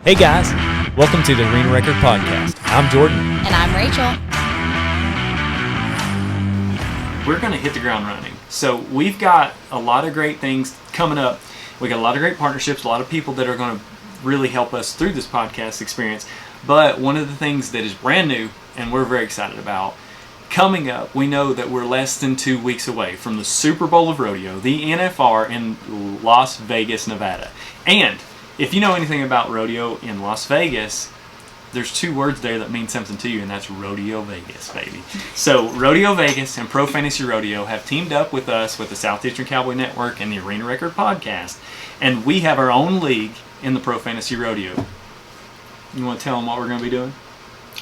Hey guys, welcome to the Arena Record Podcast. I'm Jordan. And I'm Rachel. We're going to hit the ground running. So we've got a lot of great things coming up. We got a lot of great partnerships, a lot of people that are going to really help us through this podcast experience. But one of the things that is brand new and we're very excited about, coming up, we know that we're less than 2 weeks away from the Super Bowl of Rodeo, the NFR in Las Vegas, Nevada. And if you know anything about rodeo in Las Vegas, there's two words there that mean something to you, and that's Rodeo Vegas, baby. So Rodeo Vegas and Pro Fantasy Rodeo have teamed up with us, with the Southeastern Cowboy Network and the Arena Record Podcast, and we have our own league in the Pro Fantasy Rodeo. You want to tell them what we're going to be doing?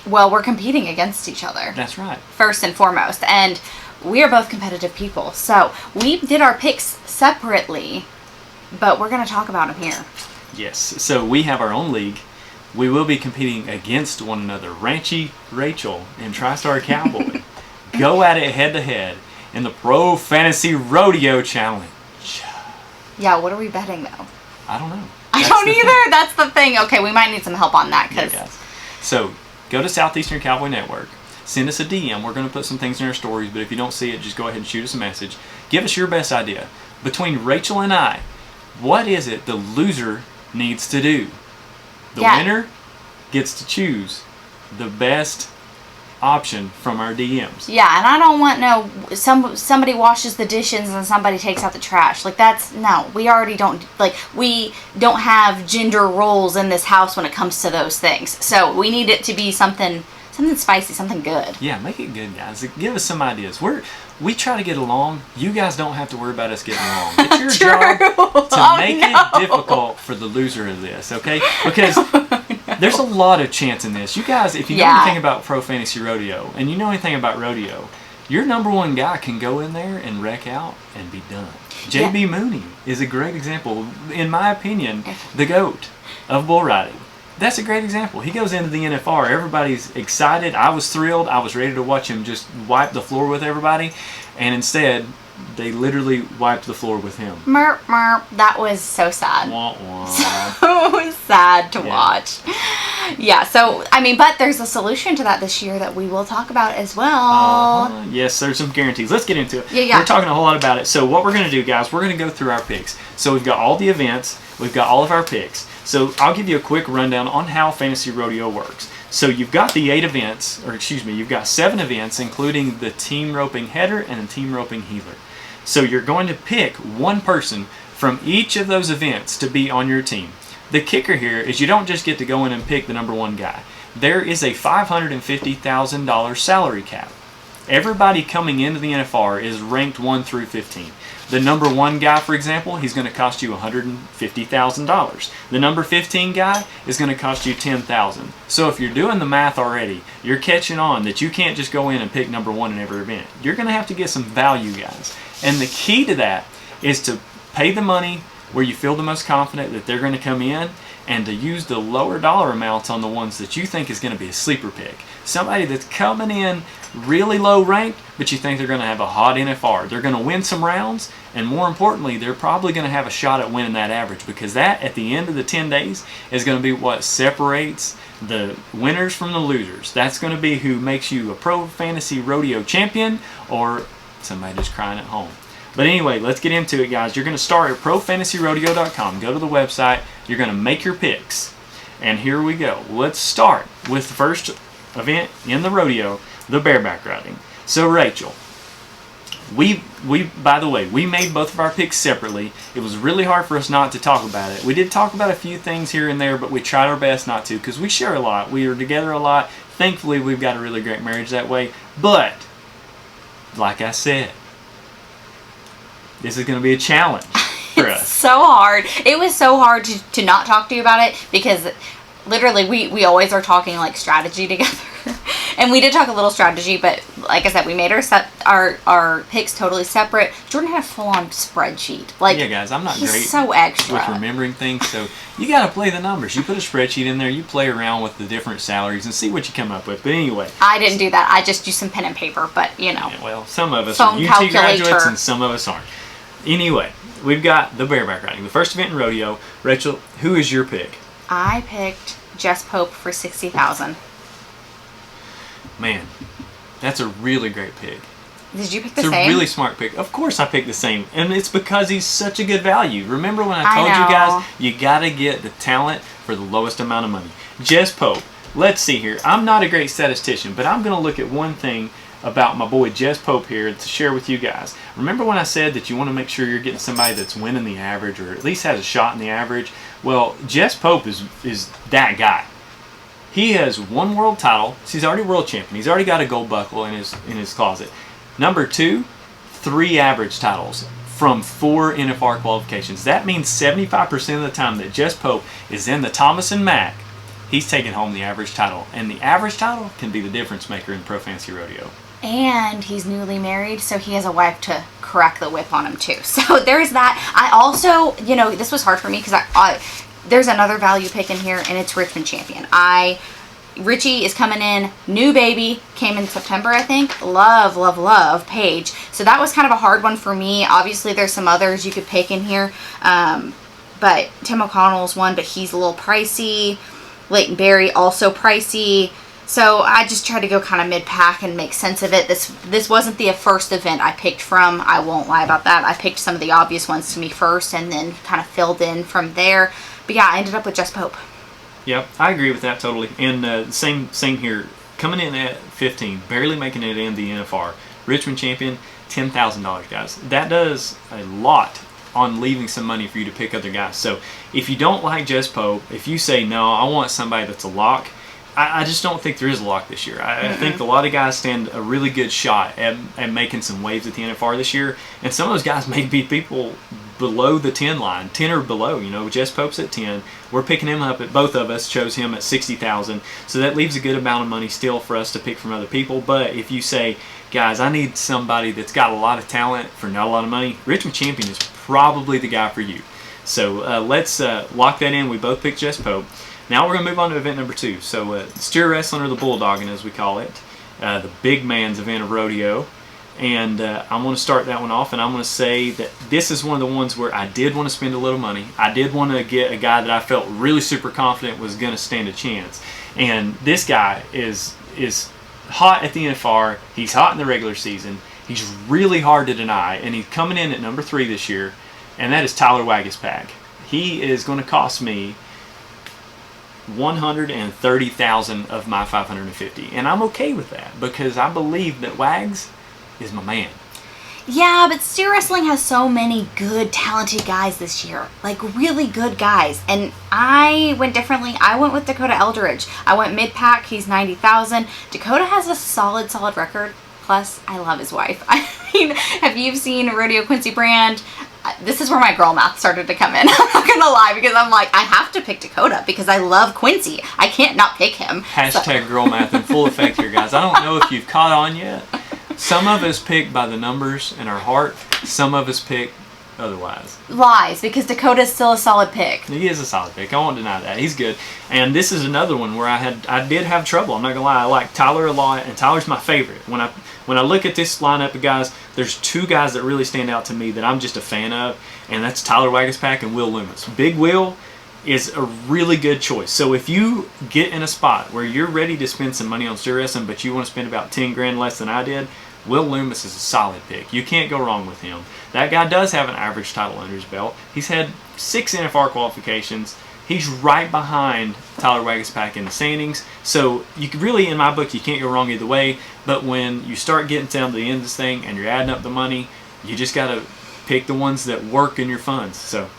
Well, we're competing against each other. That's right. First and foremost. And we are both competitive people. So we did our picks separately, but we're going to talk about them here. Yes. So we have our own league. We will be competing against one another. Ranchy Rachel and TriStar Cowboy go at it head to head in the Pro Fantasy Rodeo Challenge. Yeah, what are we betting though? I don't know. I don't either. That's the thing. Okay, we might need some help on that. Yeah, guys. So go to Southeastern Cowboy Network. Send us a DM. We're going to put some things in our stories, but if you don't see it, just go ahead and shoot us a message. Give us your best idea. Between Rachel and I, what is it the loser needs to do? The winner gets to choose the best option from our DMs. Yeah, and I don't want somebody washes the dishes and somebody takes out the trash. Like we already don't, we don't have gender roles in this house when it comes to those things. So we need it to be something spicy, something good. Yeah, make it good, guys. Give us some ideas. We try to get along. You guys don't have to worry about us getting along. It's your job to make it difficult for the loser of this, okay? Because there's a lot of chance in this. You guys, if you know anything about Pro Fantasy Rodeo, and you know anything about rodeo, your number one guy can go in there and wreck out and be done. JB Mooney is a great example. In my opinion, the GOAT of bull riding. That's a great example. He goes into the NFR. Everybody's excited. I was thrilled. I was ready to watch him just wipe the floor with everybody. And instead, they literally wiped the floor with him. Merp, merp. That was so sad. Wah, wah. So sad to watch. Yeah, so, but there's a solution to that this year that we will talk about as well. Yes, there's some guarantees. Let's get into it. Yeah. We're talking a whole lot about it. So what we're going to do, guys, we're going to go through our picks. So we've got all the events. We've got all of our picks. So I'll give you a quick rundown on how Fantasy Rodeo works. So you've got the you've got 7 events, including the team roping header and the team roping heeler. So you're going to pick one person from each of those events to be on your team. The kicker here is you don't just get to go in and pick the number one guy. There is a $550,000 salary cap. Everybody coming into the NFR is ranked 1 through 15. The number 1 guy, for example, he's going to cost you $150,000. The number 15 guy is going to cost you $10,000. So if you're doing the math already, you're catching on that you can't just go in and pick number 1 in every event. You're going to have to get some value, guys. And the key to that is to pay the money where you feel the most confident that they're going to come in, and to use the lower dollar amounts on the ones that you think is going to be a sleeper pick. Somebody that's coming in really low ranked, but you think they're going to have a hot NFR. They're going to win some rounds, and more importantly, they're probably going to have a shot at winning that average, because that, at the end of the 10 days, is going to be what separates the winners from the losers. That's going to be who makes you a Pro Fantasy Rodeo champion or somebody just crying at home. But anyway, let's get into it, guys. You're going to start at profantasyrodeo.com. Go to the website. You're going to make your picks. And here we go. Let's start with the first event in the rodeo, the bareback riding. So, Rachel, we by the way, we made both of our picks separately. It was really hard for us not to talk about it. We did talk about a few things here and there, but we tried our best not to, because we share a lot. We are together a lot. Thankfully, we've got a really great marriage that way. But, like I said, this is going to be a challenge for us. So hard. It was so hard to not talk to you about it, because literally we always are talking like strategy together. And we did talk a little strategy, but like I said, we made our picks totally separate. Jordan had a full-on spreadsheet. Yeah, guys, I'm not great so extra with remembering things, so you got to play the numbers. You put a spreadsheet in there, you play around with the different salaries and see what you come up with. But anyway, I didn't do that. I just used some pen and paper, but Yeah, well, some of us are UT graduates and some of us aren't. Anyway, we've got the bareback riding, the first event in rodeo. Rachel, who is your pick? I picked Jess Pope for 60,000. Man, that's a really great pick. Did you pick the It's same? a really smart pick. Of course I picked the same. And it's because he's such a good value. Remember when I I told you know. guys, you got to get the talent for the lowest amount of money. Jess Pope. Let's see here. I'm not a great statistician, but I'm going to look at one thing about my boy Jess Pope here to share with you guys. Remember when I said that you want to make sure you're getting somebody that's winning the average or at least has a shot in the average? Well, Jess Pope is that guy. He has one world title. So he's already world champion. He's already got a gold buckle in his closet. Number 2, 3 average titles from 4 NFR qualifications. That means 75% of the time that Jess Pope is in the Thomas and Mack, he's taking home the average title. And the average title can be the difference maker in Pro Fantasy Rodeo. And he's newly married, so he has a wife to crack the whip on him too. So there's that. I also, this was hard for me because there's another value pick in here, and it's Richmond Champion. Richie is coming in, new baby, came in September, I think. Love, love, love Paige. So that was kind of a hard one for me. Obviously, there's some others you could pick in here. But Tim O'Connell's one, but he's a little pricey. Leighton Berry, also pricey. So I just tried to go kind of mid-pack and make sense of it. This wasn't the first event I picked from. I won't lie about that. I picked some of the obvious ones to me first and then kind of filled in from there. But yeah, I ended up with Jess Pope. Yep, I agree with that totally. And same here. Coming in at 15, barely making it in the NFR. Richmond Champion, $10,000, guys. That does a lot on leaving some money for you to pick other guys. So if you don't like Jess Pope, if you say, no, I want somebody that's a lock, I just don't think there is a lock this year. I think a lot of guys stand a really good shot at making some waves at the NFR this year. And some of those guys may be people below the 10 line, 10 or below. Jess Pope's at 10. We're picking him up both of us chose him at 60,000. So that leaves a good amount of money still for us to pick from other people. But if you say, guys, I need somebody that's got a lot of talent for not a lot of money, Richmond Champion is probably the guy for you. So let's lock that in. We both picked Jess Pope. Now we're going to move on to event number 2. So steer wrestling, or the bulldogging as we call it, the big man's event of rodeo. And I'm going to start that one off, and I'm going to say that this is one of the ones where I did want to spend a little money. I did want to get a guy that I felt really super confident was going to stand a chance. And this guy is hot at the NFR. He's hot in the regular season. He's really hard to deny, and he's coming in at number 3 this year, and that is Tyler Wagispack. He is going to cost me $130,000 of my $550, and I'm okay with that because I believe that Wags is my man. Yeah, but steer wrestling has so many good, talented guys this year. Like, really good guys. And I went differently. I went with Dakota Eldridge. I went mid-pack. He's 90,000. Dakota has a solid record. Plus, I love his wife. I mean, have you seen Rodeo Quincy Brand? This is where my girl math started to come in. I'm not going to lie, because I'm like, I have to pick Dakota because I love Quincy. I can't not pick him. Hashtag girl math in full effect here, guys. I don't know if you've caught on yet. Some of us pick by the numbers in our heart. Some of us pick otherwise. Lies, because Dakota's still a solid pick. He is a solid pick. I won't deny that. He's good. And this is another one where I did have trouble. I'm not going to lie. I like Tyler a lot, and Tyler's my favorite. When I look at this lineup of guys, there's 2 guys that really stand out to me that I'm just a fan of, and that's Tyler Wagispack and Will Loomis. Big Will is a really good choice. So if you get in a spot where you're ready to spend some money on steer wrestling, but you want to spend about 10 grand less than I did, Will Loomis is a solid pick. You can't go wrong with him. That guy does have an average title under his belt. He's had 6 NFR qualifications. He's right behind Tyler Wagispack in the standings. So you could really, in my book, you can't go wrong either way. But when you start getting down to the end of this thing and you're adding up the money, you just got to pick the ones that work in your funds. So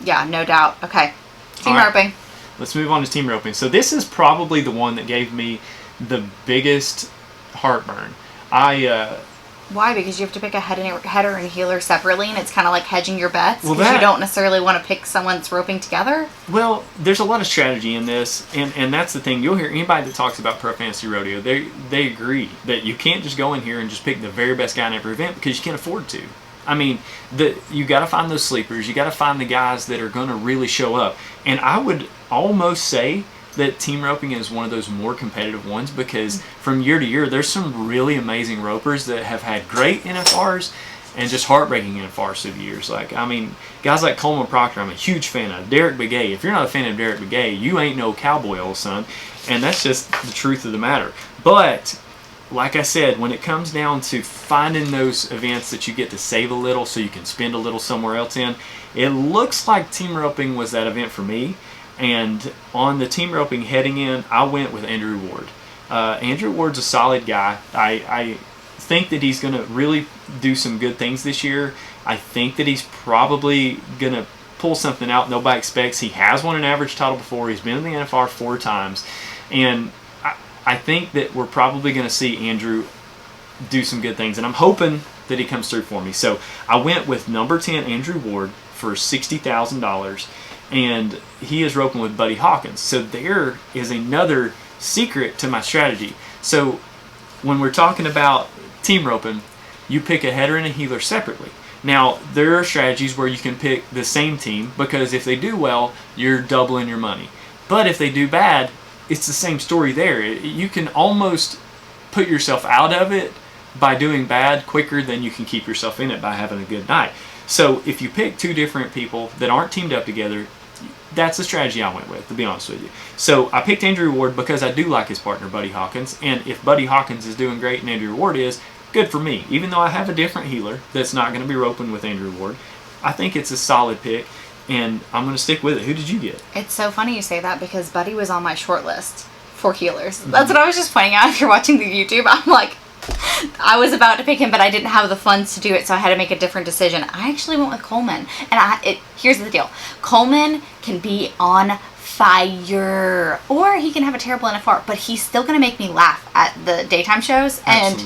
yeah, no doubt. Okay. Team right. roping. Let's move on to team roping. So this is probably the one that gave me the biggest heartburn. Why? Because you have to pick a header and healer separately, and it's kind of like hedging your bets because Well, you don't necessarily want to pick someone that's roping together. Well, there's a lot of strategy in this, and that's the thing. You'll hear anybody that talks about Pro Fantasy Rodeo, they agree that you can't just go in here and just pick the very best guy in every event because you can't afford to. I mean, you got to find those sleepers. You got to find the guys that are going to really show up. And I would almost say that team roping is one of those more competitive ones because from year to year, there's some really amazing ropers that have had great NFRs and just heartbreaking NFRs through the years. Like, I mean, guys like Coleman Proctor, I'm a huge fan of. Derek Begay, if you're not a fan of Derek Begay, you ain't no cowboy, old son. And that's just the truth of the matter. But, like I said, when it comes down to finding those events that you get to save a little so you can spend a little somewhere else in, it looks like team roping was that event for me. And on the team roping heading in, I went with Andrew Ward. Andrew Ward's a solid guy. I think that he's going to really do some good things this year. I think that he's probably going to pull something out nobody expects. He has won an average title before. He's been in the NFR 4 times. And I think that we're probably going to see Andrew do some good things. And I'm hoping that he comes through for me. So I went with number 10, Andrew Ward, for $60,000. And he is roping with Buddy Hawkins. So there is another secret to my strategy. So when we're talking about team roping, you pick a header and a healer separately. Now, there are strategies where you can pick the same team, because if they do well, you're doubling your money. But if they do bad, it's the same story there. You can almost put yourself out of it by doing bad quicker than you can keep yourself in it by having a good night. So if you pick 2 different people that aren't teamed up together, that's the strategy I went with, to be honest with you. So I picked Andrew Ward because I do like his partner, Buddy Hawkins. And if Buddy Hawkins is doing great and Andrew Ward is, good for me. Even though I have a different healer that's not going to be roping with Andrew Ward, I think it's a solid pick, and I'm going to stick with it. Who did you get? It's so funny you say that, because Buddy was on my short list for healers. That's what I was just pointing out. If you're watching the YouTube, I'm like, I was about to pick him, but I didn't have the funds to do it, so I had to make a different decision. I actually went with Coleman. And here's the deal. Coleman can be on fire, or he can have a terrible NFR, but he's still going to make me laugh at the daytime shows. And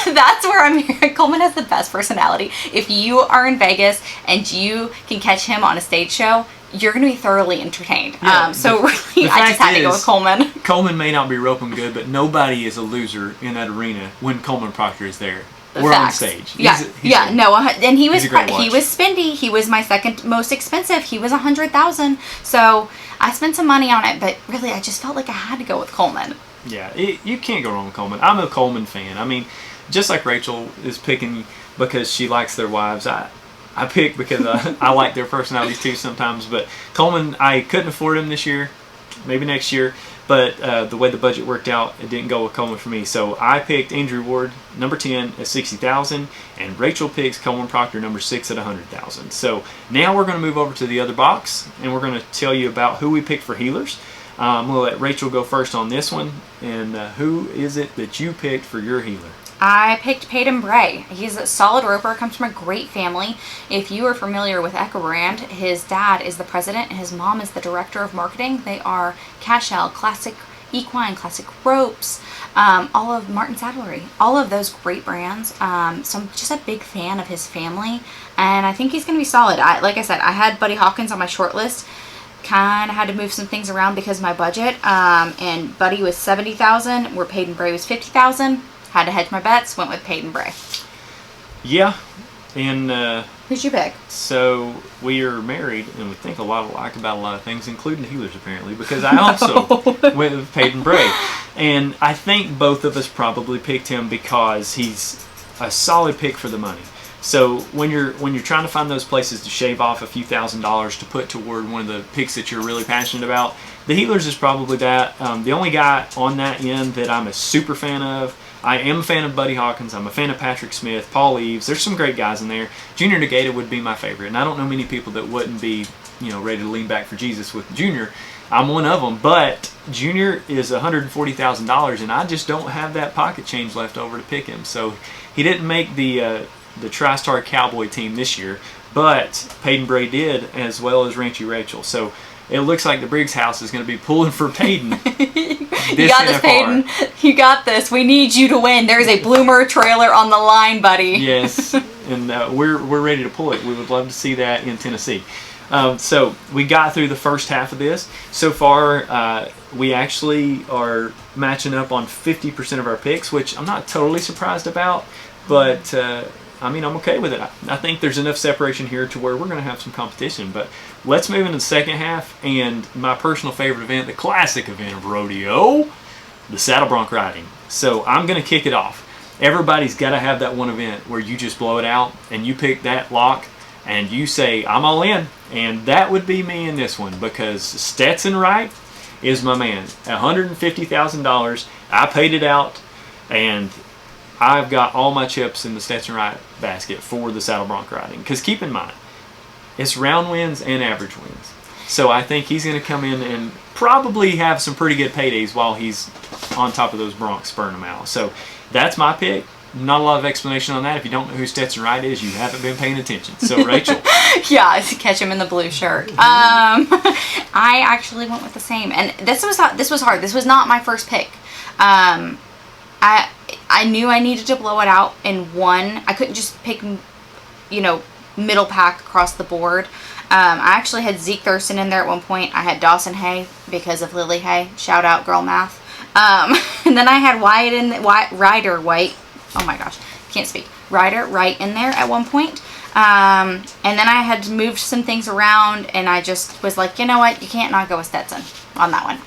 that's where I'm here. Coleman has the best personality. If you are in Vegas and you can catch him on a stage show, you're going to be thoroughly entertained. Yeah, So really, I just had to go with Coleman. Coleman may not be roping good, but nobody is a loser in that arena when Coleman Proctor is there. We're Facts. on stage. And he was he was spendy. He was my second most expensive. He was $100,000. So I spent some money on it, but really, I just felt like I had to go with Coleman. Yeah, you can't go wrong with Coleman. I'm a Coleman fan. I mean, just like Rachel is picking because she likes their wives, I pick because I like their personalities too sometimes. But Coleman, I couldn't afford him this year, maybe next year. But the way the budget worked out, it didn't go with Coleman for me. So I picked Andrew Ward, number 10, at $60,000, and Rachel picks Coleman Proctor, number 6, at $100,000. So now we're going to move over to the other box, and we're going to tell you about who we picked for healers. I'm going to let Rachel go first on this one. And who is it that you picked for your healer? I picked Peyton Bray. He's a solid roper, comes from a great family. If you are familiar with Ecobrand, his dad is the president and his mom is the director of marketing. They are Cashel, Classic Equine, Classic Ropes, all of Martin Saddlery, all of those great brands. So I'm just a big fan of his family, and I think he's going to be solid. Like I said, I had Buddy Hawkins on my short list. Kind of had to move some things around because of my budget. And Buddy was $70,000, where Peyton Bray was $50,000. Had to hedge my bets, went with Peyton Bray. Yeah, and who'd you pick? So we are married, and we think a lot alike about a lot of things, including healers apparently, because I also went with Peyton Bray. And I think both of us probably picked him because he's a solid pick for the money. So when you're trying to find those places to shave off a few $1,000s to put toward one of the picks that you're really passionate about, the healers is probably that. The only guy on that end that I'm a super fan of, I am a fan of Buddy Hawkins. I'm a fan of Patrick Smith, Paul Eves. There's some great guys in there. Junior Negata would be my favorite, and I don't know many people that wouldn't be, ready to lean back for Jesus with Junior. I'm one of them, but Junior is $140,000, and I just don't have that pocket change left over to pick him. So he didn't make the TriStar Cowboy team this year, but Peyton Bray did, as well as Ranchy Rachel. So it looks like the Briggs house is going to be pulling for Peyton. You got this, Peyton. You got this. We need you to win. There's a Bloomer trailer on the line, buddy. Yes, and we're ready to pull it. We would love to see that in Tennessee. So we got through the first half of this. So far, we actually are matching up on 50% of our picks, which I'm not totally surprised about, but I'm okay with it. I think there's enough separation here to where we're going to have some competition. But let's move into the second half, and my personal favorite event, the classic event of rodeo, the saddle bronc riding. So I'm going to kick it off. everybody's got to have that one event where you just blow it out and you pick that lock and you say, I'm all in. And that would be me in this one, because Stetson Wright is my man. $150,000. I paid it out, and I've got all my chips in the Stetson Wright basket for the saddle bronc riding. Because keep in mind, it's round wins and average wins. So I think he's going to come in and probably have some pretty good paydays while he's on top of those broncs, spurring them out. So that's my pick. Not a lot of explanation on that. If you don't know who Stetson Wright is, you haven't been paying attention. So, Rachel. Yeah, catch him in the blue shirt. I actually went with the same, and this was hard. This was not my first pick. I knew I needed to blow it out in one. I couldn't just pick, middle pack across the board. I actually had Zeke Thurston in there at one point. I had Dawson Hay because of Lily Hay. Shout out, girl math. And then I had Ryder White. Oh my gosh, can't speak. Ryder Wright in there at one point. And then I had moved some things around, and I just was like, you know what? You can't not go with Stetson on that one.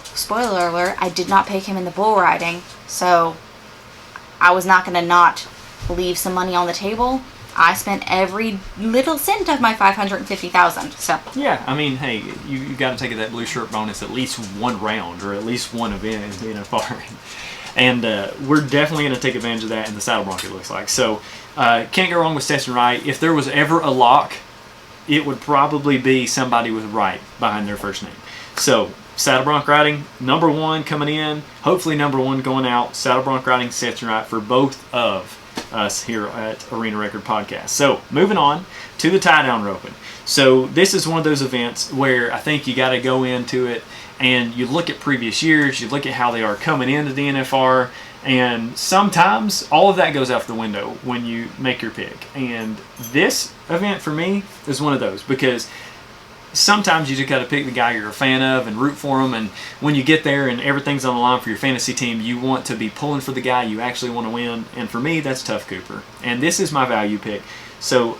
Spoiler alert, I did not pick him in the bull riding, so I was not going to not leave some money on the table. I spent every little cent of my $550,000. So yeah, I mean, hey, you got to take that blue shirt bonus at least one round or at least one event in a NFR. And we're definitely going to take advantage of that in the saddle bronc, it looks like. So can't go wrong with Stetson Wright. If there was ever a lock, it would probably be somebody with Wright behind their first name. So saddle bronc riding, number one coming in, hopefully number one going out. Saddle bronc riding, Stetson Wright for both of us here at Arena Record Podcast. So moving on to the tie down roping. So this is one of those events where I think you got to go into it and you look at previous years, you look at how they are coming into the NFR, and sometimes all of that goes out the window when you make your pick. And this event for me is one of those, because sometimes you just got to pick the guy you're a fan of and root for him, and when you get there and everything's on the line for your fantasy team, you want to be pulling for the guy you actually want to win, and for me, that's Tough Cooper. And this is my value pick. So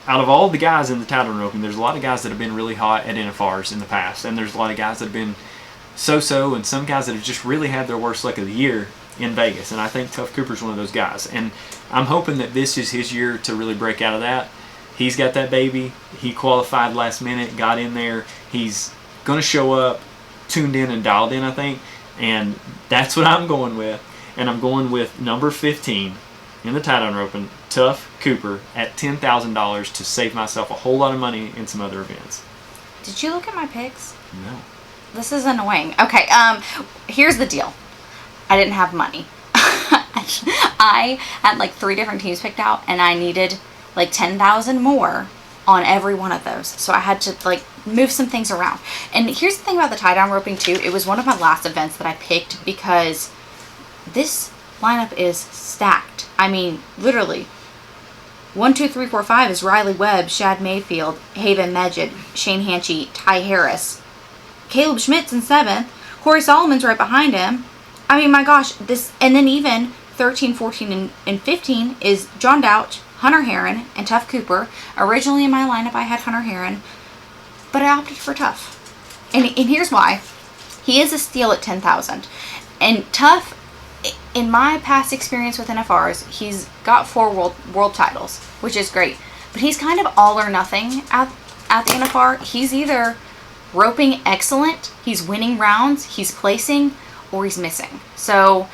out of all the guys in the title roping, there's a lot of guys that have been really hot at NFRs in the past, and there's a lot of guys that have been so-so, and some guys that have just really had their worst luck of the year in Vegas, and I think Tough Cooper's one of those guys. And I'm hoping that this is his year to really break out of that. He's got that baby. He qualified last minute, got in there. He's going to show up tuned in and dialed in, I think, and that's what I'm going with. And I'm going with number 15 in the tie-down roping, Tough Cooper, at $10,000 to save myself a whole lot of money in some other events. Did you look at my picks? No. This is annoying. Okay, here's the deal. I didn't have money. I had like 3 different teams picked out, and I needed like 10,000 more on every one of those. So I had to like move some things around. And here's the thing about the tie-down roping too. It was one of my last events that I picked because this lineup is stacked. I mean, literally. 1, 2, 3, 4, 5 is Riley Webb, Shad Mayfield, Haven Medjid, Shane Hanchy, Ty Harris. Caleb Schmidt's in 7th. Corey Solomon's right behind him. I mean, my gosh, this, and then even 13, 14, and 15 is John Douch, Hunter Heron, and Tough Cooper. Originally in my lineup, I had Hunter Heron, but I opted for Tough. And here's why. He is a steal at 10,000. And Tough, in my past experience with NFRs, he's got 4 world titles, which is great. But he's kind of all or nothing at the NFR. He's either roping excellent, he's winning rounds, he's placing, or he's missing. So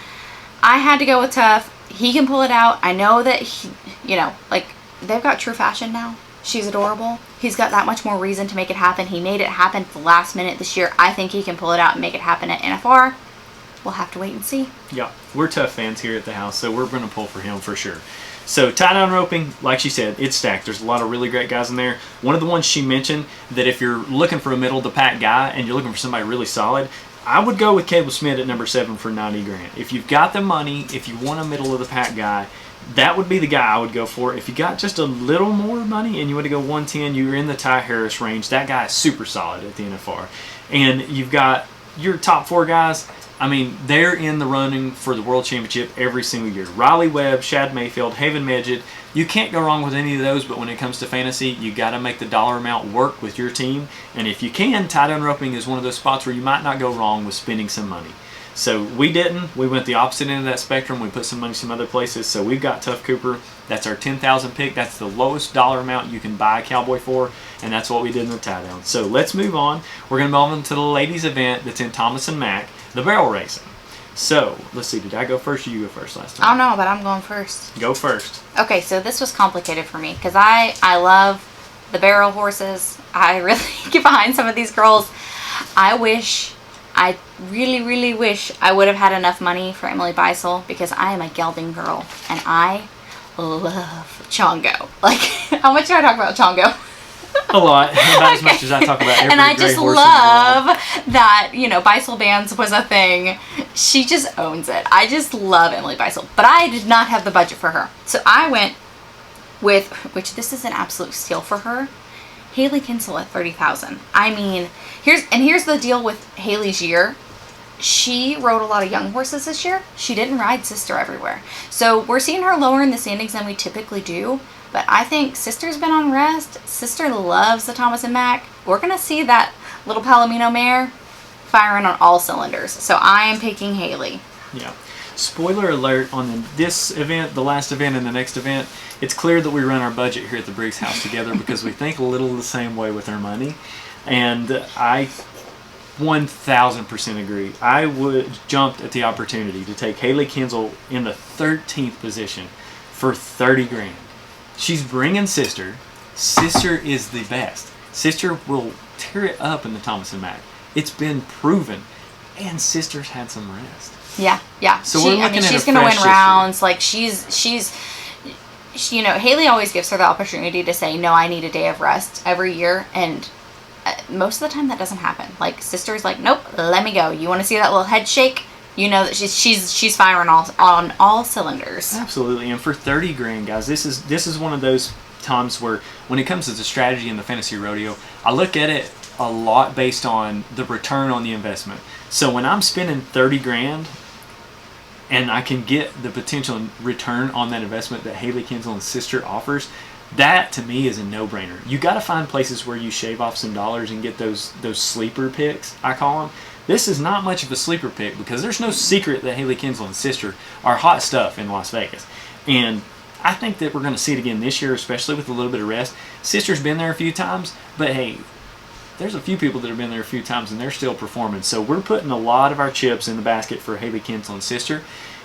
I had to go with Tough. He can pull it out. I know that he, like, they've got True Fashion now. She's adorable. He's got that much more reason to make it happen. He made it happen at the last minute this year. I think he can pull it out and make it happen at NFR. We'll have to wait and see. Yeah, we're Tough fans here at the house, so we're going to pull for him for sure. So tie-down roping, like she said, it's stacked. There's a lot of really great guys in there. One of the ones she mentioned, that if you're looking for a middle-of-the-pack guy and you're looking for somebody really solid, I would go with Caleb Smith at number 7 for 90 grand. If you've got the money, if you want a middle-of-the-pack guy, that would be the guy I would go for. If you got just a little more money and you want to go 110, you're in the Ty Harris range. That guy is super solid at the NFR. And you've got your top 4 guys. I mean, they're in the running for the World Championship every single year. Riley Webb, Shad Mayfield, Haven Medjid. You can't go wrong with any of those, but when it comes to fantasy, you got to make the dollar amount work with your team. And if you can, tie-down roping is one of those spots where you might not go wrong with spending some money. So we didn't. We went the opposite end of that spectrum. We put some money some other places. So we've got Tough Cooper. That's our 10,000 pick. That's the lowest dollar amount you can buy a Cowboy for, and that's what we did in the tie down. So let's move on. We're going to move on to the ladies' event that's in Thomas and Mack, the barrel racing. So let's see. Did I go first or you go first last time? I don't know, but I'm going first. Go first. Okay, so this was complicated for me because I love the barrel horses. I really get behind some of these girls. I really wish I would have had enough money for Emily Beisel because I am a gelding girl and I love Chongo. Like, how much do I talk about Chongo? A lot. About as much as I talk about every and I great just horse love that, Beisel Bands was a thing. She just owns it. I just love Emily Beisel. But I did not have the budget for her. So I went with, which this is an absolute steal for her, Haley Kinsel at $30,000. I mean, here's the deal with Haley's year. She rode a lot of young horses this year. She didn't ride Sister everywhere. So we're seeing her lower in the standings than we typically do. But I think Sister's been on rest. Sister loves the Thomas and Mack. We're going to see that little Palomino mare firing on all cylinders. So I am picking Haley. Yeah. Spoiler alert on this event, the last event, and the next event. It's clear that we run our budget here at the Briggs house together because we think a little the same way with our money. And I 1000% agree. I would jumped at the opportunity to take Haley Kinsel in the 13th position for 30 grand. She's bringing Sister. Sister is the best. Sister will tear it up in the Thomas and Mack. It's been proven. And Sister's had some rest. Yeah. So we're looking at she's going to win rounds. Like she's Haley always gives her the opportunity to say, no, I need a day of rest every year. And most of the time that doesn't happen. Like Sister's like, nope, let me go. You want to see that little head shake? You know that she's firing on all cylinders. Absolutely. And for 30 grand, guys, this is one of those times where when it comes to the strategy in the fantasy rodeo, I look at it a lot based on the return on the investment. So when I'm spending 30 grand and I can get the potential return on that investment that Haley Kinsel and Sister offers, that to me is a no-brainer. You got to find places where you shave off some dollars and get those sleeper picks, I call them. This is not much of a sleeper pick because there's no secret that Haley Kinsel and Sister are hot stuff in Las Vegas. And I think that we're going to see it again this year, especially with a little bit of rest. Sister's been there a few times, but hey, there's a few people that have been there a few times and they're still performing. So we're putting a lot of our chips in the basket for Haley Kinsel and Sister.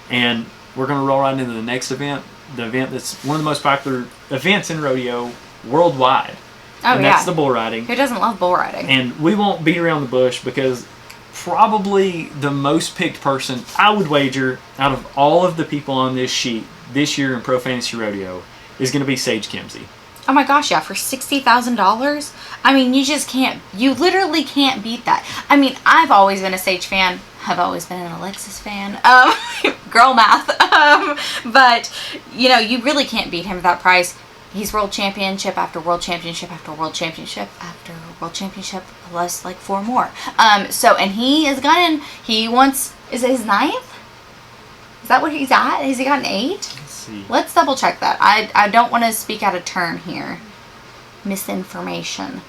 And we're going to roll right into the next event, the event that's one of the most popular events in rodeo worldwide. And that's the bull riding. Who doesn't love bull riding? And we won't beat around the bush because probably the most picked person, I would wager, out of all of the people on this sheet this year in Pro Fantasy Rodeo is going to be Sage Kimsey. Oh my gosh, yeah, for $60,000? I mean, you literally can't beat that. I mean, I've always been a Sage fan. I've always been an Alexis fan. Girl math. But, you really can't beat him at that price. He's world championship after world championship after world championship after world championship plus like 4 more. And he has gotten, is it his 9th? Is that what he's at? Has he gotten 8? Let's see. Let's double check that. I don't want to speak out of turn here. Misinformation.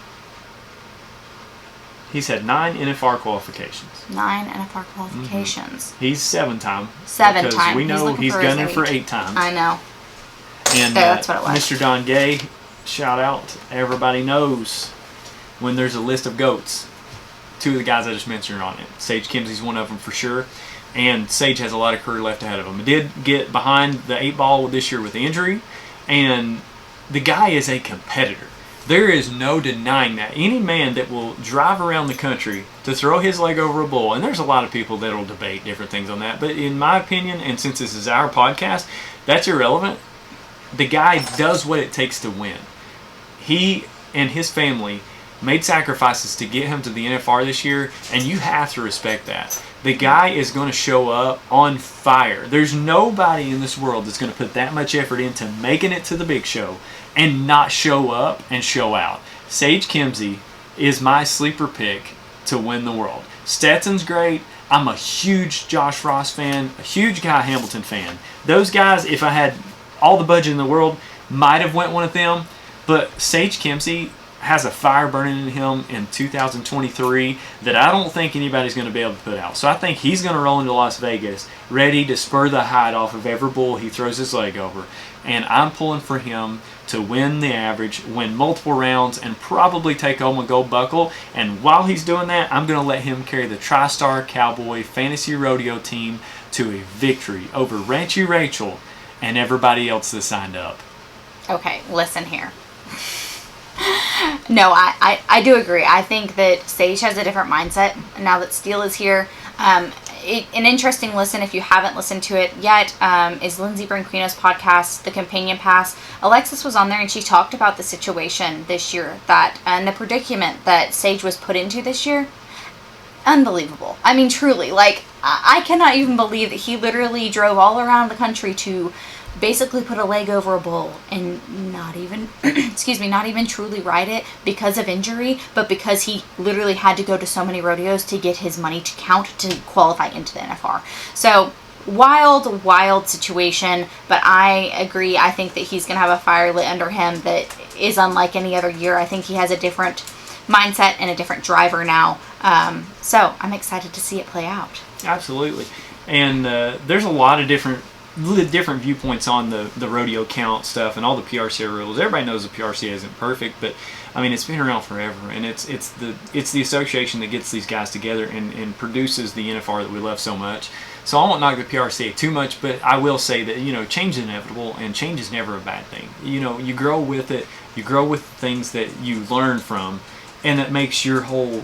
He's had 9 NFR qualifications. 9 NFR qualifications. Mm-hmm. He's 7-time. 7-time. Because we know he's gunning for 8 times. I know. And that's what it was. Mr. Don Gay, shout out. Everybody knows when there's a list of goats, 2 of the guys I just mentioned are on it. Sage Kimsey's one of them for sure. And Sage has a lot of career left ahead of him. He did get behind the 8 ball this year with injury. And the guy is a competitor. There is no denying that. Any man that will drive around the country to throw his leg over a bull, and there's a lot of people that will debate different things on that, but in my opinion, and since this is our podcast, that's irrelevant. The guy does what it takes to win. He and his family made sacrifices to get him to the NFR this year, and you have to respect that. The guy is going to show up on fire. There's nobody in this world that's going to put that much effort into making it to the big show and not show up and show out. Sage Kimsey is my sleeper pick to win the world. Stetson's great. I'm a huge Josh Ross fan, a huge Guy Hamilton fan. Those guys, if I had all the budget in the world, might have went one of them. But Sage Kimsey, has a fire burning in him in 2023 that I don't think anybody's going to be able to put out. So I think he's going to roll into Las Vegas ready to spur the hide off of every bull he throws his leg over. And I'm pulling for him to win the average, win multiple rounds, and probably take home a gold buckle. And while he's doing that, I'm going to let him carry the TriStar Cowboy Fantasy Rodeo team to a victory over Ranchy Rachel and everybody else that signed up. Okay, listen here. No, I do agree. I think that Sage has a different mindset now that Steele is here. An interesting listen, if you haven't listened to it yet, is Lindsay Branquino's podcast, The Companion Pass. Alexis was on there and she talked about the situation this year and the predicament that Sage was put into this year. Unbelievable. I mean, truly, like, I cannot even believe that he literally drove all around the country to basically put a leg over a bull and not even not even truly ride it because of injury, but because he literally had to go to so many rodeos to get his money to count to qualify into the NFR. So wild situation, but I agree. I think that he's gonna have a fire lit under him that is unlike any other year. I think he has a different mindset and a different driver now, so I'm excited to see it play out. Absolutely. And there's a lot of different viewpoints on the rodeo count stuff and all the PRCA rules. Everybody knows the PRCA isn't perfect, but I mean, it's been around forever, and it's the association that gets these guys together and produces the NFR that we love so much. So I won't knock the PRCA too much, but I will say that, you know, change is inevitable, and change is never a bad thing. You know, you grow with it, you grow with things that you learn from, and that makes your whole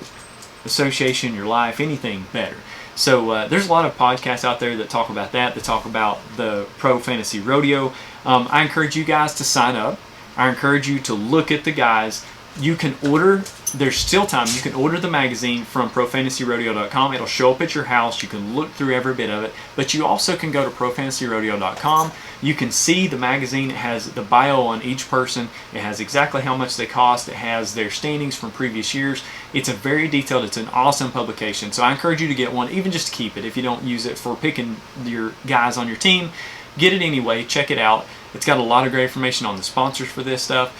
association, your life, anything better. So there's a lot of podcasts out there that talk about that talk about the Pro Fantasy Rodeo. I encourage you guys to sign up. I encourage you to look at the guys. You can order, there's still time, you can order the magazine from ProFantasyRodeo.com. It'll show up at your house. You can look through every bit of it. But you also can go to ProFantasyRodeo.com. You can see the magazine. It has the bio on each person. It has exactly how much they cost. It has their standings from previous years. It's a very detailed, it's an awesome publication. So I encourage you to get one, even just to keep it. If you don't use it for picking your guys on your team, get it anyway. Check it out. It's got a lot of great information on the sponsors for this stuff.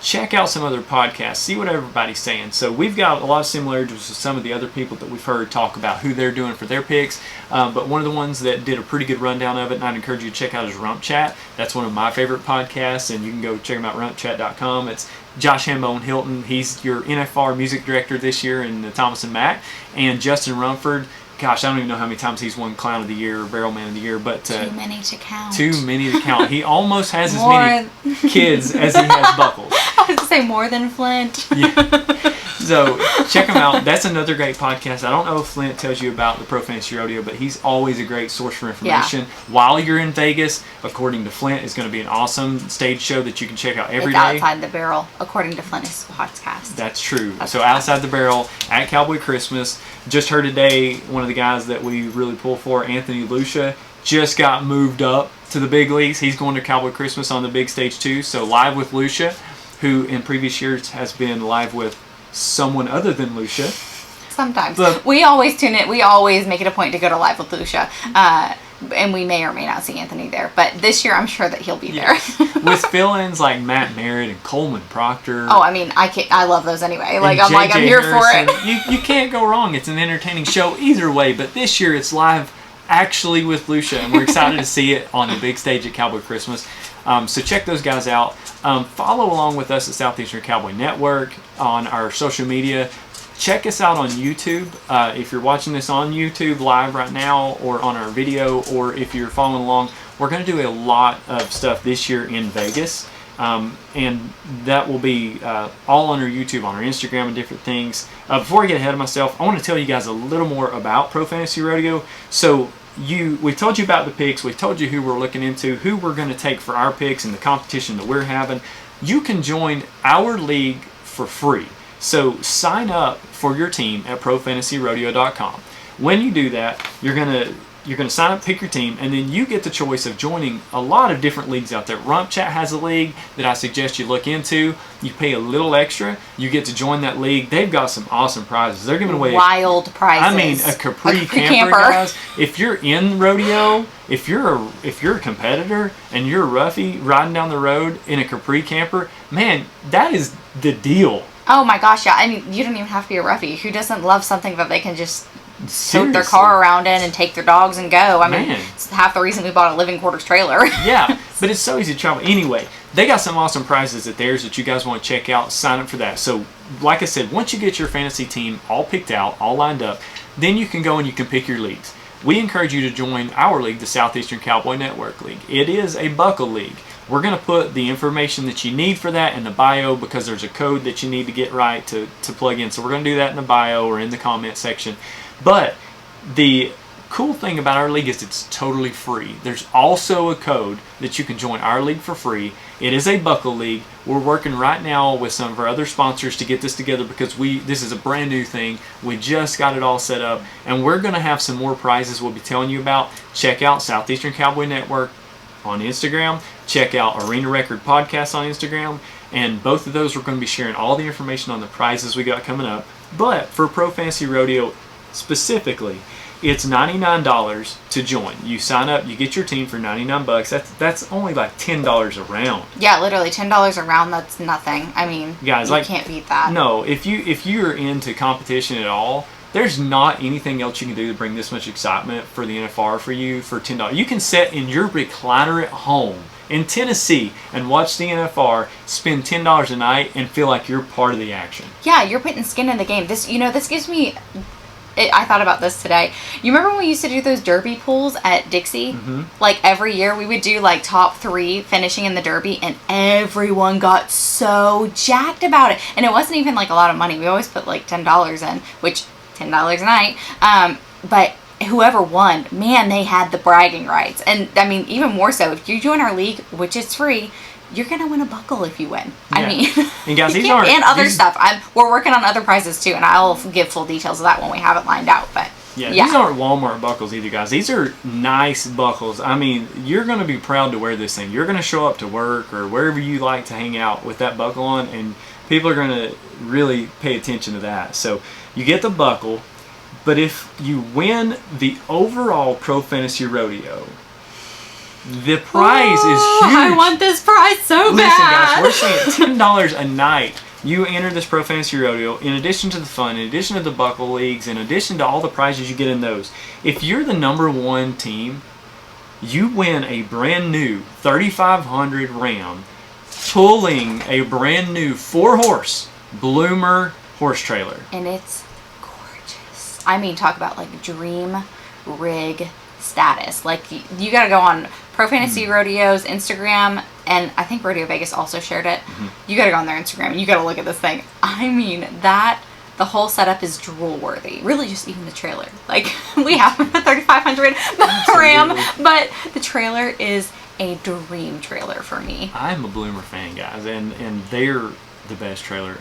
Check out some other podcasts. See what everybody's saying. So we've got a lot of similarities with some of the other people that we've heard talk about who they're doing for their picks. But one of the ones that did a pretty good rundown of it, and I'd encourage you to check out, is Rump Chat. That's one of my favorite podcasts, and you can go check them out, rumpchat.com. It's Josh Hambone Hilton. He's your NFR music director this year in the Thomas and Mack. And Justin Rumford. Gosh, I don't even know how many times he's won Clown of the Year or Barrel Man of the Year, but too many to count. Too many to count. He almost has as many kids as he has buckles. I was going to say more than Flint. Yeah. So check him out. That's another great podcast. I don't know if Flint tells you about the Pro Fantasy Rodeo, but he's always a great source for information. Yeah. While you're in Vegas, according to Flint, is going to be an awesome stage show that you can check out every day. Outside the Barrel, according to Flint's podcast. That's true. So Outside the Barrel at Cowboy Christmas. Just heard today, one of the guys that we really pull for, Anthony Lucia, just got moved up to the big leagues. He's going to Cowboy Christmas on the big stage too. So Live with Lucia, who in previous years has been live with someone other than Lucia. Sometimes. We always tune in. We always make it a point to go to Live with Lucia. And we may or may not see Anthony there. But this year, I'm sure that he'll be there. With fill-ins like Matt Merritt and Coleman Proctor. Oh, I mean, I love those anyway. Like, I'm here for it. You can't go wrong. It's an entertaining show either way. But this year, it's live actually with Lucia. And we're excited to see it on the big stage at Cowboy Christmas. So check those guys out. Follow along with us at Southeastern Cowboy Network on our social media. Check us out on YouTube. If you're watching this on YouTube live right now or on our video, or if you're following along, we're going to do a lot of stuff this year in Vegas. And that will be all on our YouTube, on our Instagram, and different things. Before I get ahead of myself, I want to tell you guys a little more about Pro Fantasy Rodeo. So we told you about the picks. We told you who we're looking into, who we're going to take for our picks and the competition that we're having. You can join our league for free. So sign up for your team at ProFantasyRodeo.com. When you do that, you're gonna sign up, pick your team, and then you get the choice of joining a lot of different leagues out there. Rump Chat has a league that I suggest you look into. You pay a little extra, you get to join that league. They've got some awesome prizes. They're giving away wild prizes. I mean, a Capri camper, guys. If you're in rodeo, if you're a competitor and you're a roughie riding down the road in a Capri camper, man, that is the deal. Oh my gosh, yeah. I mean, you don't even have to be a roughie. Who doesn't love something that they can just tote Seriously. their car around in and take their dogs and go? I mean, Man. it's half the reason we bought a living quarters trailer. Yeah, but it's so easy to travel. Anyway, they got some awesome prizes at theirs that you guys want to check out. Sign up for that. So, like I said, once you get your fantasy team all picked out, all lined up, then you can go and you can pick your leagues. We encourage you to join our league, the Southeastern Cowboy Network League. It is a buckle league. We're going to put the information that you need for that in the bio because there's a code that you need to get right to plug in. So we're going to do that in the bio or in the comment section. But the cool thing about our league is it's totally free. There's also a code that you can join our league for free. It is a buckle league. We're working right now with some of our other sponsors to get this together because this is a brand new thing. We just got it all set up, and we're going to have some more prizes we'll be telling you about. Check out Southeastern Cowboy Network on Instagram. Check out Arena Record Podcast on Instagram. And both of those, we're going to be sharing all the information on the prizes we got coming up. But for Pro Fantasy Rodeo specifically, it's $99 to join. You sign up, you get your team for $99. That's only like $10 a round. Yeah, literally $10 a round. That's nothing. I mean, guys, you can't beat that. No, if you're into competition at all, there's not anything else you can do to bring this much excitement for the NFR for you for $10. You can sit in your recliner at home in Tennessee and watch the NFR, spend $10 a night, and feel like you're part of the action. Yeah, you're putting skin in the game. This gives me. I thought about this today. You remember when we used to do those derby pools at Dixie? Mm-hmm. Like every year we would do like top 3 finishing in the derby, and everyone got so jacked about it. And it wasn't even like a lot of money. We always put like $10 in, which $10 a night. But whoever won, man, they had the bragging rights. And I mean, even more so, if you join our league, which is free, you're gonna win a buckle if you win. Yeah. I mean, and guys, these aren't and other stuff. We're working on other prizes too, and I'll give full details of that when we have it lined out. But yeah, these aren't Walmart buckles either, guys. These are nice buckles. I mean, you're gonna be proud to wear this thing. You're gonna show up to work or wherever you like to hang out with that buckle on, and people are gonna really pay attention to that. So you get the buckle, but if you win the overall Pro Fantasy Rodeo, the prize is huge. I want this prize so bad. Listen, guys, we're saying $10 a night. You enter this Pro Fantasy Rodeo, in addition to the fun, in addition to the buckle leagues, in addition to all the prizes you get in those. If you're the #1 team, you win a brand new 3,500 Ram pulling a brand new 4-horse Bloomer horse trailer. And it's gorgeous. I mean, talk about like dream rig status. Like you got to go on Pro Fantasy Rodeo's Instagram, and I think Rodeo Vegas also shared it. You got to go on their Instagram and you got to look at this thing. I mean, the whole setup is drool worthy. Really, just even the trailer. Like we have a 3,500 Ram, but the trailer is a dream trailer for me. I'm a Bloomer fan, guys, and they're the best trailer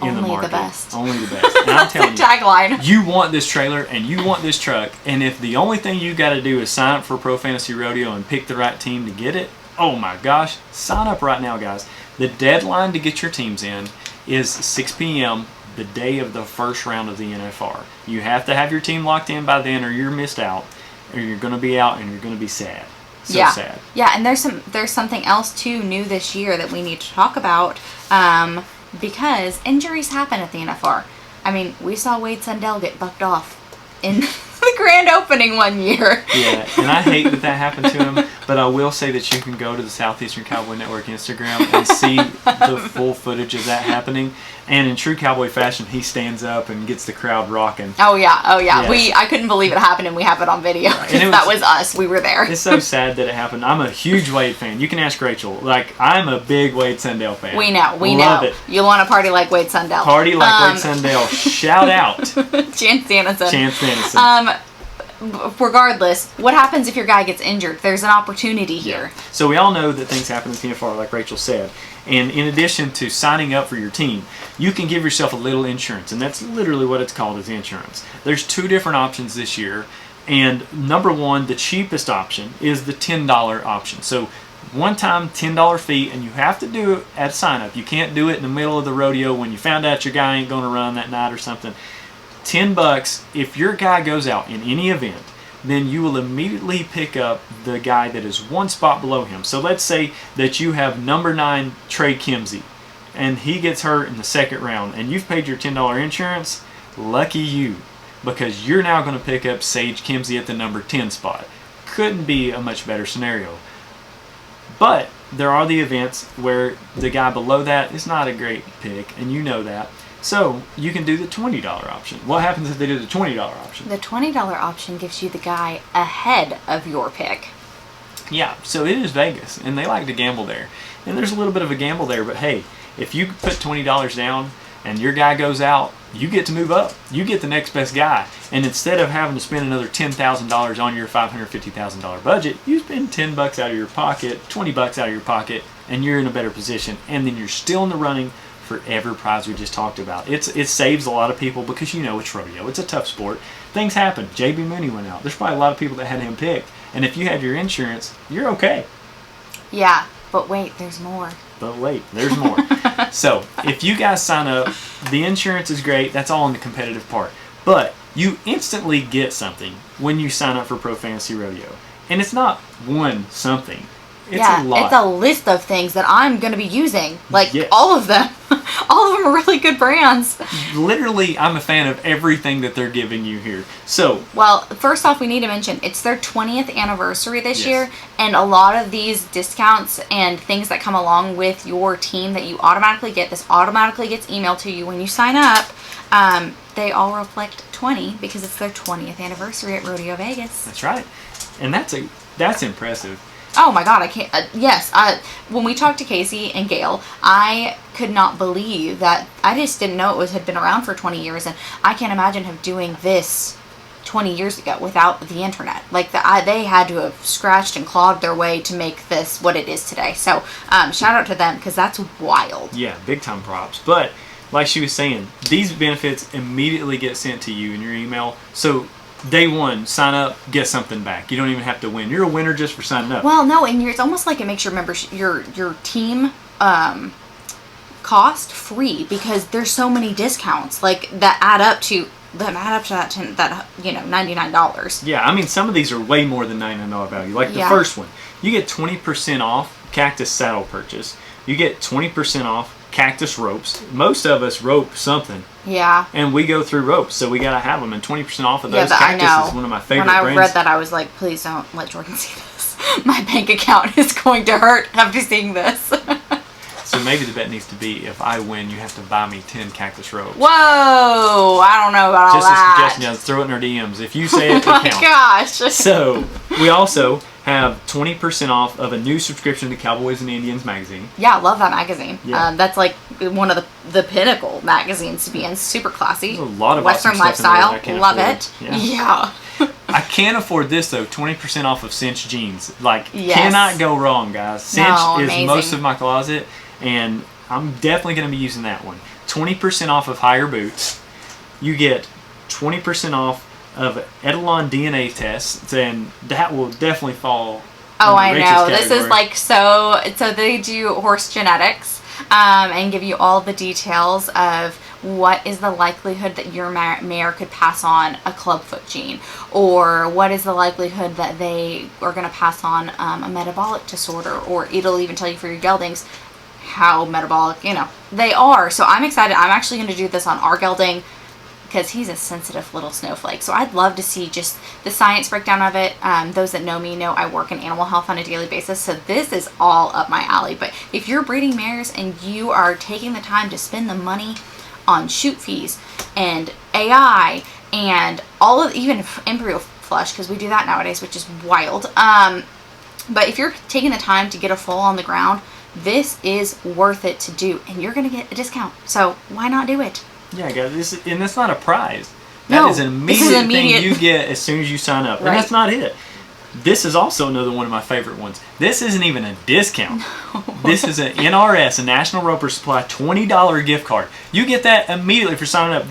in Only the market. the best. Only the best. And I'm telling you, tagline. You want this trailer and you want this truck, and if the only thing you got to do is sign up for Pro Fantasy Rodeo and pick the right team to get it, oh my gosh, sign up right now, guys. The deadline to get your teams in is 6 p.m. the day of the first round of the NFR. You have to have your team locked in by then, or you're missed out, or you're going to be out and you're going to be sad. So sad. Yeah, and there's something else too new this year that we need to talk about. Because injuries happen at the NFR. I mean, we saw Wade Sundell get bucked off in the grand opening one year. Yeah, and I hate that happened to him, but I will say that you can go to the Southeastern Cowboy Network Instagram and see the full footage of that happening. And in true cowboy fashion, he stands up and gets the crowd rocking. Oh yeah. Yes. I couldn't believe it happened, and we have it on video. Right. That was us. We were there. It's so sad that it happened. I'm a huge Wade fan. You can ask Rachel. Like, I'm a big Wade Sundell fan. We know. Love it. You want to party like Wade Sundell. Party like Wade Sundell. Shout out. Chance Dennison. Chance Dennison. Regardless, what happens if your guy gets injured? There's an opportunity here. Yeah. So we all know that things happen in TFR, like Rachel said. And in addition to signing up for your team, you can give yourself a little insurance. And that's literally what it's called, is insurance. There's 2 different options this year. And #1, the cheapest option, is the $10 option. So one-time $10 fee, and you have to do it at sign up. You can't do it in the middle of the rodeo when you found out your guy ain't going to run that night or something. $10, if your guy goes out in any event, then you will immediately pick up the guy that is 1 spot below him. So let's say that you have #9 Trey Kimsey, and he gets hurt in the second round, and you've paid your $10 insurance, lucky you, because you're now going to pick up Sage Kimsey at the number 10 spot. Couldn't be a much better scenario. But there are the events where the guy below that is not a great pick, and you know that. So you can do the $20 option. What happens if they do the $20 option? The $20 option gives you the guy ahead of your pick. Yeah, so it is Vegas, and they like to gamble there. And there's a little bit of a gamble there, but hey, if you put $20 down and your guy goes out, you get to move up. You get the next best guy. And instead of having to spend another $10,000 on your $550,000 budget, you spend $10 out of your pocket, $20 out of your pocket, and you're in a better position. And then you're still in the running for every prize we just talked about. It saves a lot of people because you know it's rodeo. It's a tough sport. Things happen. J.B. Mooney went out. There's probably a lot of people that had him picked. And if you had your insurance, you're okay. Yeah, but wait, there's more. But wait, there's more. So, if you guys sign up, the insurance is great. That's all in the competitive part. But you instantly get something when you sign up for Pro Fantasy Rodeo. And it's not one something. It's a lot. It's a list of things that I'm going to be using. Like, Yes. all of them. All of them are really good brands. Literally, I'm a fan of everything that they're giving you here. So, Well, first off, we need to mention it's their 20th anniversary this Yes. year, and a lot of these discounts and things that come along with your team that you automatically get, this automatically gets emailed to you when you sign up, they all reflect 20 because it's their 20th anniversary at Rodeo Vegas. that's right. And that's impressive. Oh my God, I can't. Yes, when we talked to Casey and Gail, I could not believe that. I just didn't know had been around for 20 years, and I can't imagine him doing this 20 years ago without the internet. Like they had to have scratched and clawed their way to make this what it is today. So shout out to them because that's wild. Yeah, big time props. But like she was saying, these benefits immediately get sent to you in your email. So day one, sign up, get something back. You don't even have to win. You're a winner just for signing up. Well, no, and it's almost like it makes your your team cost free because there's so many discounts like that add up to that $99. Yeah, I mean, some of these are way more than $99 value. Like the Yeah. first one, you get 20% off Cactus saddle purchase. You get 20% off Cactus ropes. Most of us rope something. Yeah. And we go through ropes, so we gotta have them. And 20% off of those. but Cactus I know. is one of my favorite when I brands. read that, I was like, please don't let Jordan see this. My bank account is going to hurt after seeing this. So maybe the bet needs to be, if I win, you have to buy me 10 Cactus ropes. Whoa! I don't know about all Just a that. suggestion, guys. Throw it in our DMs. If you say it, Oh it my counts. gosh. So we also have 20% off of a new subscription to Cowboys and Indians magazine. Yeah, I love that magazine. Yeah. That's like one of the pinnacle magazines to be in. Super classy. There's a lot of Western awesome stuff in there that lifestyle. I can't Love afford. it. Yeah. Yeah. I can't afford this though. 20% off of Cinch jeans. Like, Yes. cannot go wrong, guys. Cinch No, is amazing. most of my closet, and I'm definitely going to be using that one. 20% off of Higher Boots. You get 20% off of Etalon DNA tests, and that will definitely fall. Oh, under I Rachel's know. This is category. like so they do horse genetics and give you all the details of what is the likelihood that your mare could pass on a clubfoot gene, or what is the likelihood that they are going to pass on a metabolic disorder, or it'll even tell you for your geldings how metabolic, they are. So I'm excited. I'm actually going to do this on our gelding because he's a sensitive little snowflake. So I'd love to see just the science breakdown of it. Those that know me know I work in animal health on a daily basis, so this is all up my alley. But if you're breeding mares and you are taking the time to spend the money on shoot fees and AI and all of even embryo flush, because we do that nowadays, which is wild. But if you're taking the time to get a foal on the ground, this is worth it to do, and you're going to get a discount. So why not do it? Yeah, guys, and that's not a prize. No, That is an this is immediate immediate. thing you get as soon as you sign up. Right. And that's not it. This is also another one of my favorite ones. This isn't even a discount. This is an NRS, a National Roper Supply $20 gift card. You get that immediately for signing up.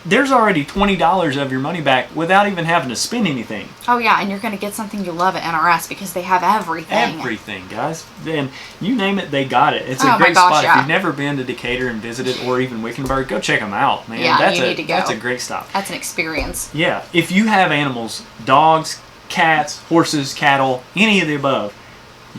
There's already $20 of your money back without even having to spend anything. Oh yeah, and you're going to get something you love at NRS because they have everything. Everything, guys. And you name it, they got it. It's Oh a my great gosh, spot. yeah. If you've never been to Decatur and visited, or even Wickenburg, go check them out, man. Yeah, that's you need to go. That's a great stop. That's an experience. Yeah, if you have animals, dogs, cats, horses, cattle, any of the above,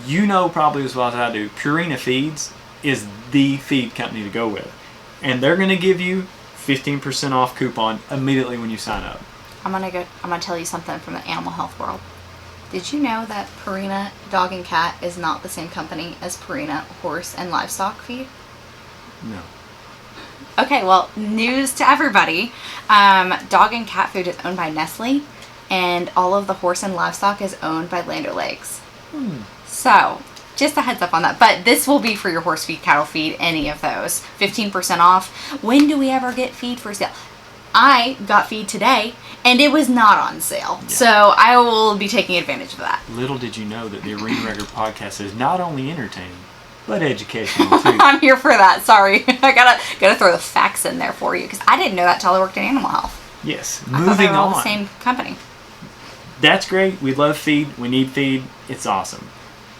you know probably as well as I do, Purina Feeds is the feed company to go with. And they're going to give you 15% off coupon immediately when you sign up. I'm gonna tell you something from the animal health world. Did you know that Purina Dog and Cat is not the same company as Purina Horse and Livestock Feed? No. Okay, well, news to everybody. Dog and cat food is owned by Nestle, and all of the horse and livestock is owned by Land O'Lakes. So, just a heads up on that. But this will be for your horse feed, cattle feed, any of those. 15% off. When do we ever get feed for sale? I got feed today, and it was not on sale. Yeah. So I will be taking advantage of that. Little did you know that the Arena Record podcast is not only entertaining, but educational too. I'm here for that. Sorry. I gotta throw the facts in there for you, because I didn't know that till I worked in animal health. Yes. I thought they were all the same company. That's great. We love feed. We need feed. It's awesome.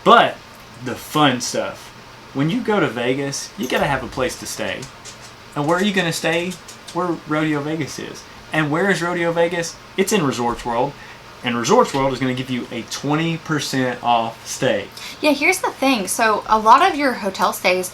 But the fun stuff. When you go to Vegas, you gotta have a place to stay. And where are you gonna stay? Where Rodeo Vegas is. And where is Rodeo Vegas? It's in Resorts World. And Resorts World is going to give you a 20% off stay. Yeah, here's the thing. So a lot of your hotel stays,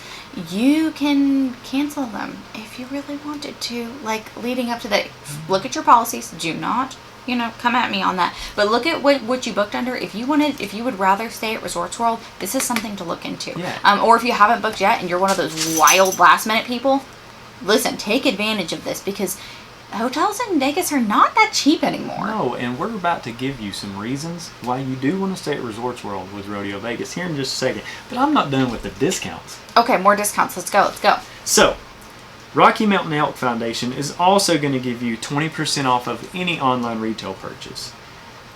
you can cancel them if you really wanted to. Like leading up to that, look at your policies. Do not, come at me on that. But look at what you booked under. If you would rather stay at Resorts World, this is something to look into. Yeah. Or if you haven't booked yet and you're one of those wild last minute people, listen, take advantage of this, because hotels in Vegas are not that cheap anymore. No, and we're about to give you some reasons why you do want to stay at Resorts World with Rodeo Vegas here in just a second. But I'm not done with the discounts. Okay, more discounts. Let's go. So, Rocky Mountain Elk Foundation is also going to give you 20% off of any online retail purchase.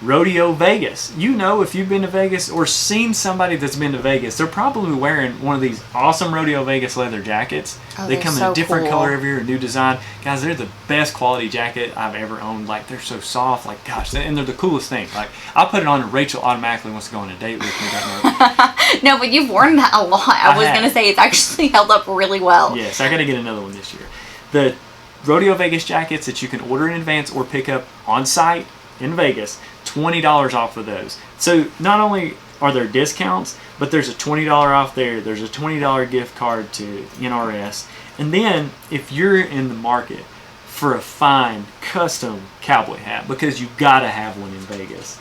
Rodeo Vegas. If you've been to Vegas or seen somebody that's been to Vegas, they're probably wearing one of these awesome Rodeo Vegas leather jackets. They come in a different color every year, a new design. Guys, they're the best quality jacket I've ever owned. Like, they're so soft. Like, gosh, and they're the coolest thing. Like, I'll put it on and Rachel automatically wants to go on a date with me right now. No, but you've worn that a lot. I was going to say it's actually held up really well. Yes, I got to get another one this year. The Rodeo Vegas jackets that you can order in advance or pick up on site in Vegas, $20 off of those. So not only are there discounts, but there's a $20 off there. There's a $20 gift card to NRS. And then if you're in the market for a fine custom cowboy hat, because you gotta have one in Vegas.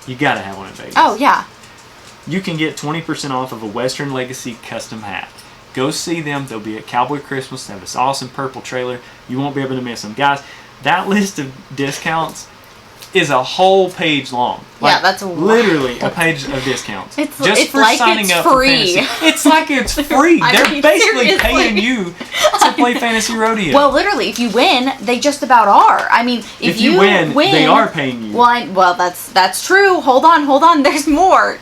You gotta have one in Vegas. Oh yeah. You can get 20% off of a Western Legacy custom hat. Go see them. They'll be at Cowboy Christmas. They have this awesome purple trailer. You won't be able to miss them. Guys, that list of discounts is a whole page long. Yeah, that's literally a page of discounts. It's for like signing it's up free. For fantasy. It's like it's free. They're basically seriously paying you to play Fantasy Rodeo. Well, literally, if you win, they just about are. I mean, if you win, they are paying you. Well, that's true. Hold on. There's more.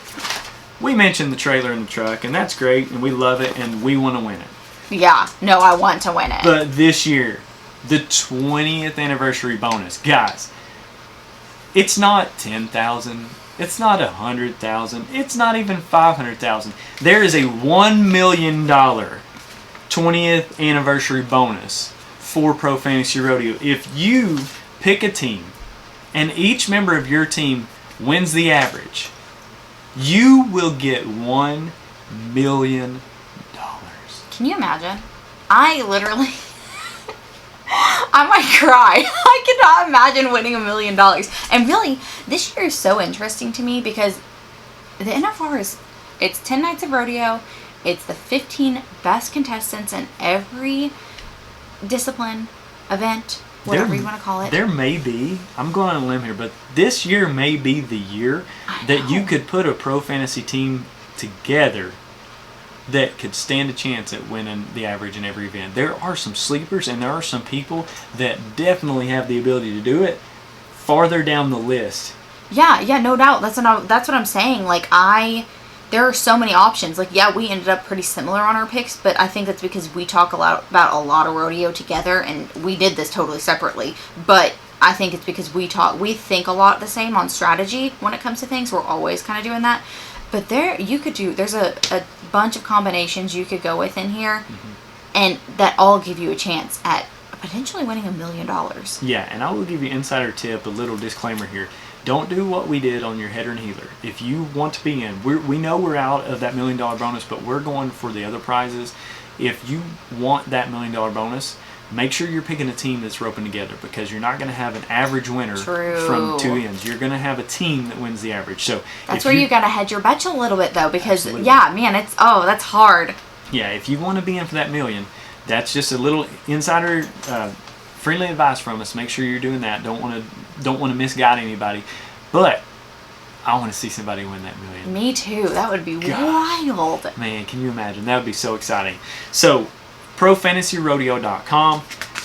We mentioned the trailer and the truck, and that's great, and we love it, and we want to win it. Yeah, no, I want to win it. But this year, the 20th anniversary bonus, guys. It's not 10,000. It's not 100,000. It's not even 500,000. There is a $1 million 20th anniversary bonus for Pro Fantasy Rodeo. If you pick a team and each member of your team wins the average, you will get $1 million. Can you imagine? I literally... I might cry. I cannot imagine winning $1 million. And really, this year is so interesting to me because the NFR it's 10 nights of rodeo. It's the 15 best contestants in every discipline, event, whatever you want to call it. There may be, I'm going on a limb here, but this year may be the year that you could put a Pro Fantasy team together that could stand a chance at winning the average in every event. There are some sleepers and there are some people that definitely have the ability to do it farther down the list. Yeah, no doubt. That's what I'm saying. Like, there are so many options. Like, yeah, we ended up pretty similar on our picks, but I think that's because we talk about a lot of rodeo together, and we did this totally separately. But I think it's because we think a lot the same on strategy when it comes to things. We're always kind of doing that. But there's a bunch of combinations you could go with in here, and that all give you a chance at potentially winning $1 million. Yeah, and I will give you an insider tip, a little disclaimer here. Don't do what we did on your header and healer. If you want to be in, we know we're out of that $1 million bonus, but we're going for the other prizes. If you want that $1 million bonus, make sure you're picking a team that's roping together, because you're not going to have an average winner from two ends. You're going to have a team that wins the average. So that's where you got to hedge your bets a little bit, though, because Absolutely. yeah, man, that's hard. Yeah, if you want to be in for that $1 million, that's just a little insider friendly advice from us. Make sure you're doing that. Don't want to misguide anybody, but I want to see somebody win that $1 million. Me too. That would be wild. Man, can you imagine? That would be so exciting. So, ProFantasyRodeo.com.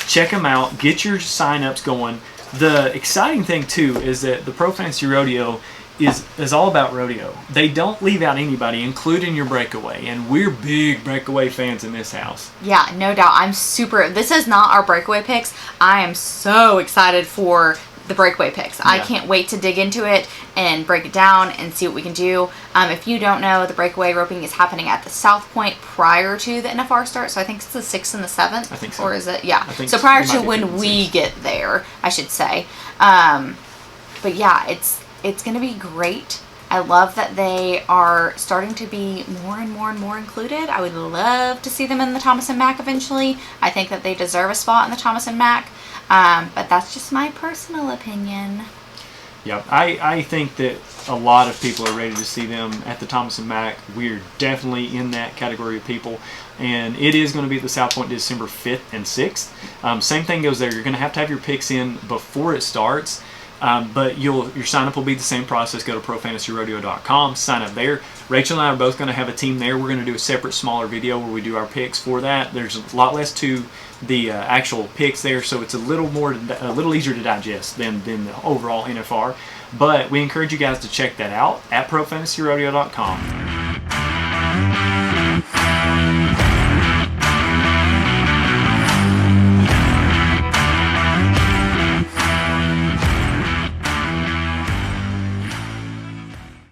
Check them out. Get your sign-ups going. The exciting thing too is that the Pro Fantasy Rodeo is all about rodeo. They don't leave out anybody, including your breakaway, and we're big breakaway fans in this house. Yeah, no doubt. This is not our breakaway picks. I am so excited for the breakaway picks. Yeah. I can't wait to dig into it and break it down and see what we can do. If you don't know, the breakaway roping is happening at the South Point prior to the NFR start, so I think it's the 6th and the 7th. I think so. Or is it? Yeah. So prior to when we get there, I should say. But yeah, it's going to be great. I love that they are starting to be more and more and more included. I would love to see them in the Thomas and Mack eventually. I think that they deserve a spot in the Thomas and Mack. But that's just my personal opinion. Yep, I think that a lot of people are ready to see them at the Thomas and Mack. We're definitely in that category of people, and it is going to be at the South Point December 5th and 6th. Same thing goes there. You're going to have your picks in before it starts, but your sign up will be the same process. Go to ProFantasyRodeo.com, sign up there. Rachel and I are both going to have a team there. We're going to do a separate, smaller video where we do our picks for that. There's a lot less to the actual picks there, so it's a little easier to digest than the overall NFR. But we encourage you guys to check that out at ProFantasyRodeo.com.